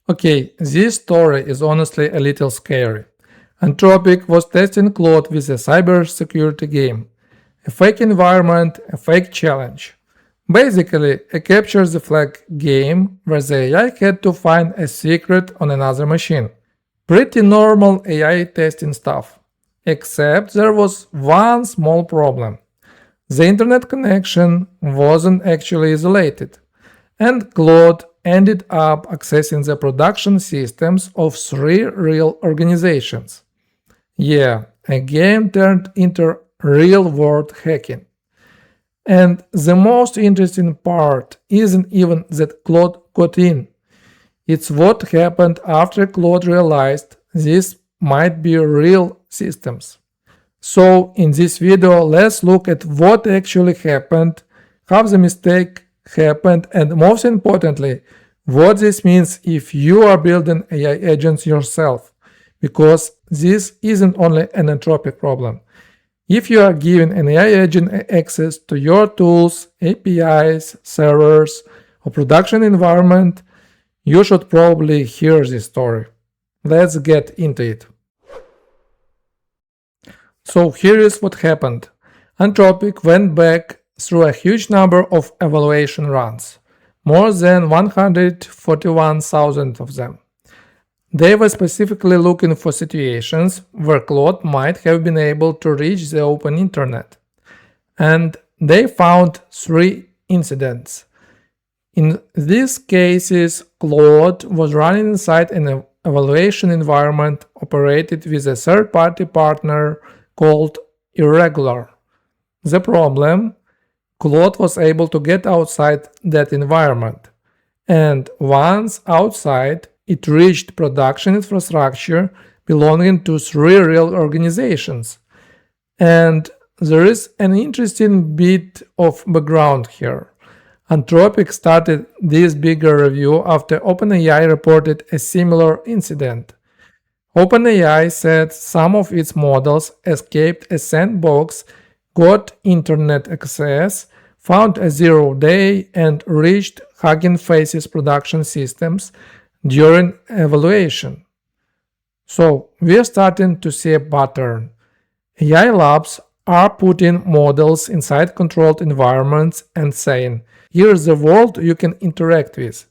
Okay, this story is honestly a little scary. Anthropic was testing Claude with a cybersecurity game. A fake environment, a fake challenge. Basically, a capture the flag game where the AI had to find a secret on another machine. Pretty normal AI testing stuff. Except there was one small problem. The internet connection wasn't actually isolated, and Claude ended up accessing the production systems of three real organizations. Yeah, a game turned into real-world hacking. And the most interesting part isn't even that Claude got in. It's what happened after Claude realized these might be real systems. So in this video, let's look at what actually happened, how the mistake happened, and most importantly, what this means if you are building AI agents yourself, because this isn't only an Anthropic problem. If you are giving an AI agent access to your tools, APIs, servers, or production environment, you should probably hear this story. Let's get into it. So here is what happened. Anthropic went back through a huge number of evaluation runs, more than 141,000 of them. They were specifically looking for situations where Claude might have been able to reach the open internet. And they found 3 incidents. In these cases, Claude was running inside an evaluation environment operated with a third-party partner called irregular. The problem? Claude was able to get outside that environment, and once outside, it reached production infrastructure belonging to 3 real organizations. And there is an interesting bit of background here. Anthropic started this bigger review after OpenAI reported a similar incident. OpenAI said some of its models escaped a sandbox, got internet access, found a 0-day, and reached Hugging Face's production systems during evaluation. So we're starting to see a pattern. AI labs are putting models inside controlled environments and saying, here's the world you can interact with.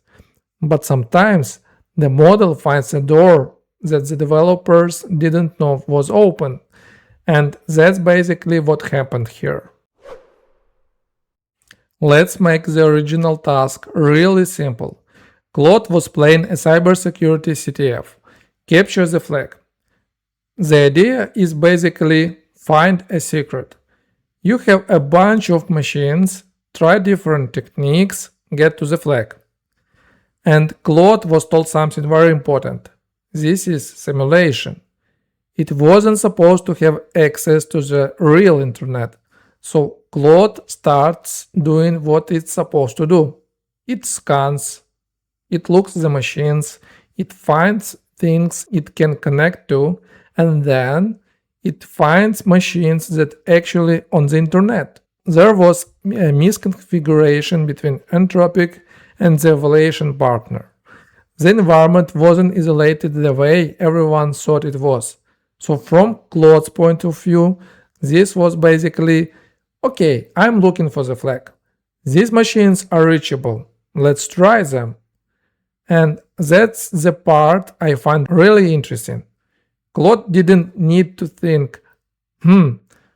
But sometimes the model finds a door that the developers didn't know was open. And that's basically what happened here. Let's make the original task really simple. Claude was playing a cybersecurity CTF, capture the flag. The idea is basically find a secret. You have a bunch of machines, try different techniques, get to the flag. And Claude was told something very important. This is simulation. It wasn't supposed to have access to the real internet. So Claude starts doing what it's supposed to do. It scans, it looks at the machines, it finds things it can connect to, and then it finds machines that actually on the internet. There was a misconfiguration between Anthropic and the evaluation partner. The environment wasn't isolated the way everyone thought it was. So from Claude's point of view, this was basically, okay, I'm looking for the flag. These machines are reachable. Let's try them. And that's the part I find really interesting. Claude didn't need to think,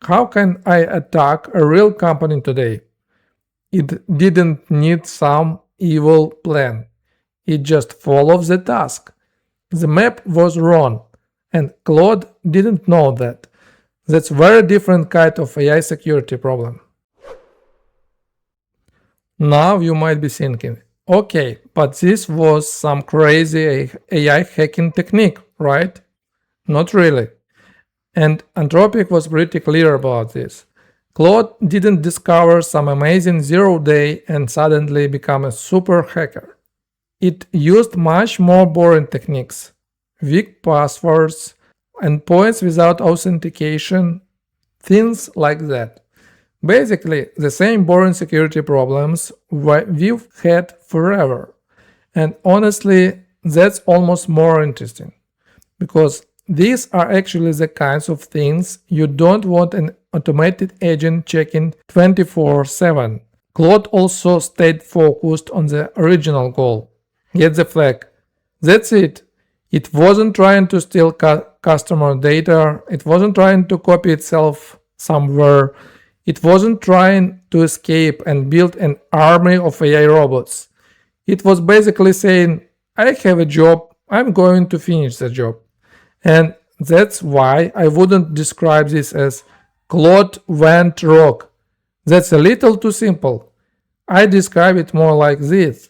how can I attack a real company today? It didn't need some evil plan. It just followed the task. The map was wrong, and Claude didn't know that. That's a very different kind of AI security problem. Now you might be thinking, okay, but this was some crazy AI hacking technique, right? Not really. And Anthropic was pretty clear about this. Claude didn't discover some amazing 0-day and suddenly become a super hacker. It used much more boring techniques, weak passwords, endpoints without authentication, things like that. Basically, the same boring security problems we've had forever. And honestly, that's almost more interesting, because these are actually the kinds of things you don't want an automated agent checking 24/7. Claude also stayed focused on the original goal. Get the flag. That's it. It wasn't trying to steal customer data. It wasn't trying to copy itself somewhere. It wasn't trying to escape and build an army of AI robots. It was basically saying, I have a job, I'm going to finish the job. And that's why I wouldn't describe this as Claude went rogue. That's a little too simple. I describe it more like this.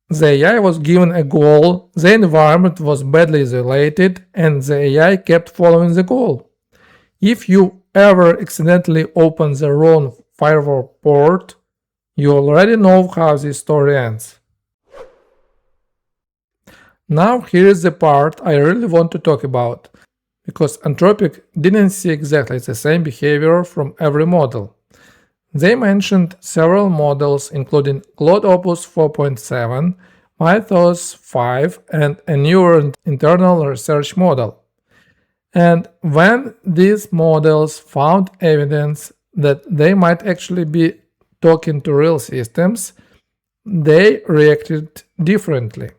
The AI was given a goal, the environment was badly isolated, and the AI kept following the goal. If you ever accidentally open the wrong firewall port, you already know how this story ends. Now here is the part I really want to talk about, because Anthropic didn't see exactly the same behavior from every model. They mentioned several models including Claude Opus 4.7, Mythos 5 and a newer internal research model. And when these models found evidence that they might actually be talking to real systems, they reacted differently.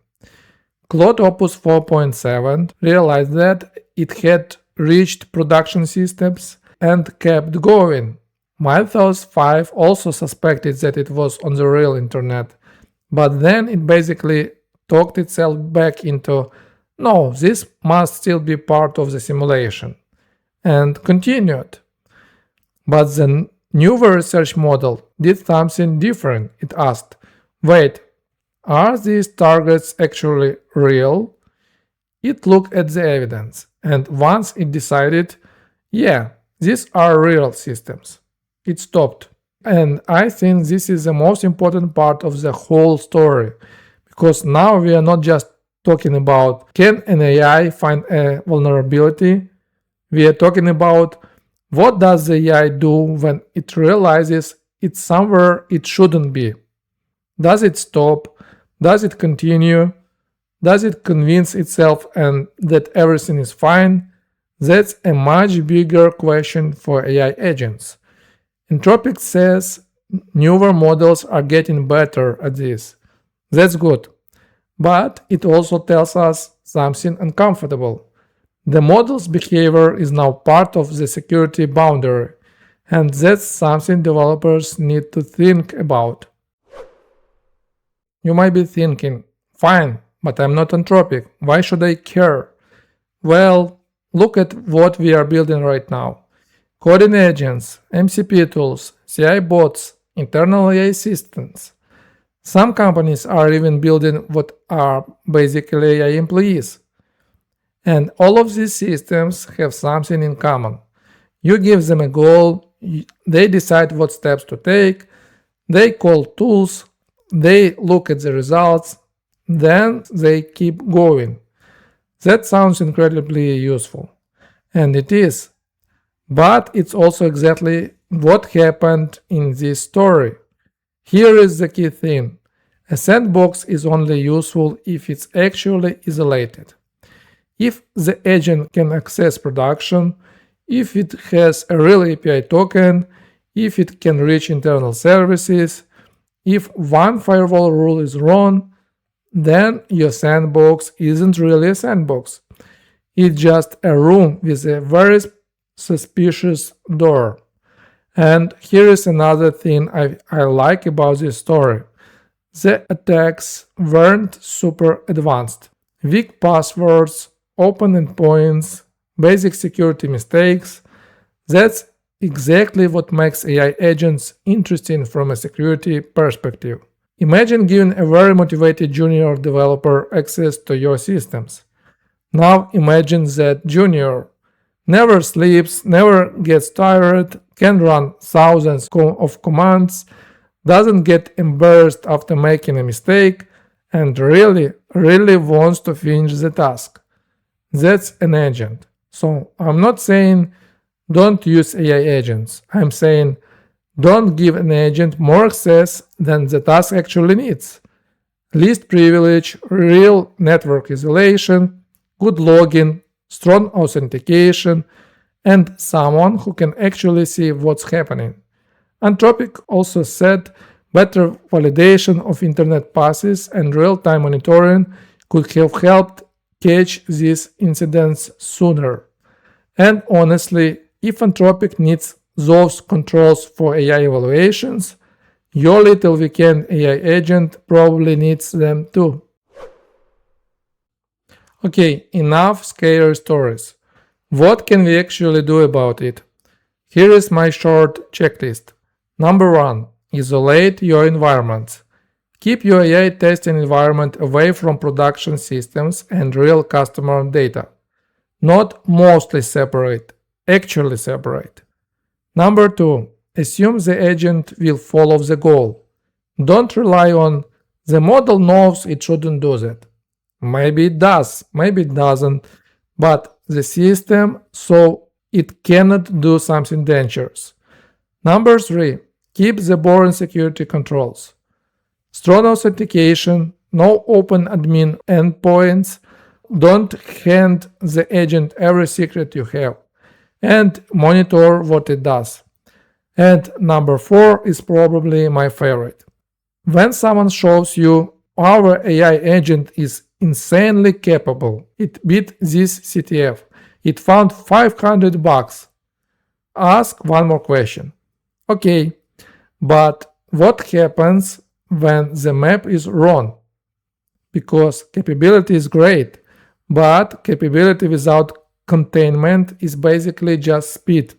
Claude Opus 4.7 realized that it had reached production systems and kept going. Mythos 5 also suspected that it was on the real internet, but then it basically talked itself back into, no, this must still be part of the simulation, and continued. But the newer research model did something different. It asked, wait, are these targets actually real? It looked at the evidence, and once it decided, yeah, these are real systems, it stopped. And I think this is the most important part of the whole story, because now we are not just talking about can an AI find a vulnerability, we are talking about what does the AI do when it realizes it's somewhere it shouldn't be. Does it stop? Does it continue? Does it convince itself and that everything is fine? That's a much bigger question for AI agents. Anthropic says newer models are getting better at this. That's good. But it also tells us something uncomfortable. The model's behavior is now part of the security boundary, and that's something developers need to think about. You might be thinking, fine, but I'm not Anthropic, why should I care? Well, look at what we are building right now. Coding agents, MCP tools, CI bots, internal AI systems. Some companies are even building what are basically AI employees. And all of these systems have something in common. You give them a goal, they decide what steps to take, they call tools, they look at the results, then they keep going. That sounds incredibly useful. And it is. But it's also exactly what happened in this story. Here is the key thing. A sandbox is only useful if it's actually isolated. If the agent can access production, if it has a real API token, if it can reach internal services, if one firewall rule is wrong, then your sandbox isn't really a sandbox. It's just a room with a very suspicious door. And here is another thing I like about this story. The attacks weren't super advanced. Weak passwords, open endpoints, basic security mistakes. That's exactly what makes AI agents interesting from a security perspective. Imagine giving a very motivated junior developer access to your systems. Now imagine that junior never sleeps, never gets tired, can run thousands of commands, doesn't get embarrassed after making a mistake, and really wants to finish the task. That's an agent. So I'm not saying don't use AI agents. I'm saying don't give an agent more access than the task actually needs. least privilege, real network isolation, good login, strong authentication, and someone who can actually see what's happening. Anthropic also said better validation of internet passes and real-time monitoring could have helped catch these incidents sooner. And honestly, if Anthropic needs those controls for AI evaluations, your little weekend AI agent probably needs them too. Okay, enough scary stories. What can we actually do about it? Here is my short checklist. Number 1. Isolate your environments. Keep your AI testing environment away from production systems and real customer data. Not mostly separate, actually separate. Number 2. Assume the agent will follow the goal. Don't rely on the model knows it shouldn't do that. Maybe it does, maybe it doesn't, but the system so it cannot do something dangerous. Number 3. Keep the boring security controls. Strong authentication, no open admin endpoints, don't hand the agent every secret you have, and monitor what it does. And number 4 is probably my favorite. When someone shows you our AI agent is insanely capable, it beat this CTF, it found 500 bugs, ask one more question. Okay, but what happens when the map is wrong? Because capability is great, but capability without containment is basically just speed.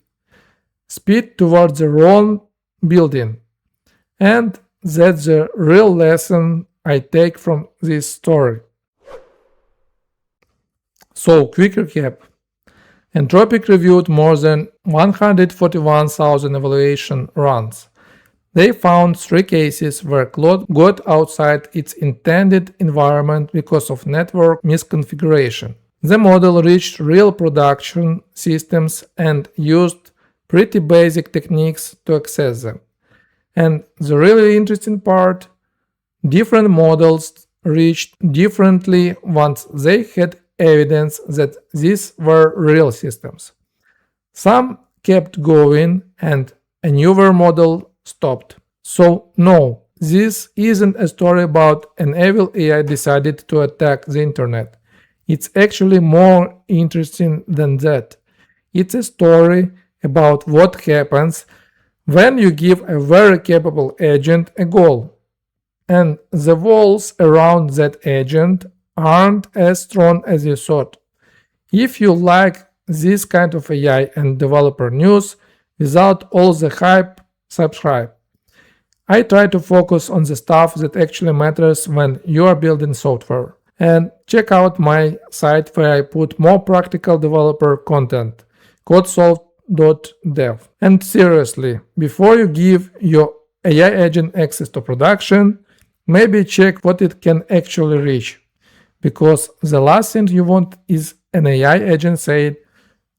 Speed towards the wrong building. And that's the real lesson I take from this story. So, quick recap. Anthropic reviewed more than 141,000 evaluation runs. They found 3 cases where Claude got outside its intended environment because of network misconfiguration. The model reached real production systems and used pretty basic techniques to access them. And the really interesting part, different models reached differently once they had evidence that these were real systems. Some kept going and a newer model stopped. So no, this isn't a story about an evil AI decided to attack the internet. It's actually more interesting than that. It's a story about what happens when you give a very capable agent a goal, and the walls around that agent aren't as strong as you thought. If you like this kind of AI and developer news without all the hype, subscribe. I try to focus on the stuff that actually matters when you are building software. And check out my site where I put more practical developer content, codesolved.dev. And seriously, before you give your AI agent access to production, maybe check what it can actually reach. Because the last thing you want is an AI agent saying,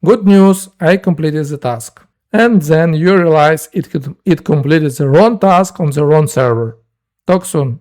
"Good news, I completed the task." And then you realize it completed the wrong task on the wrong server. Talk soon.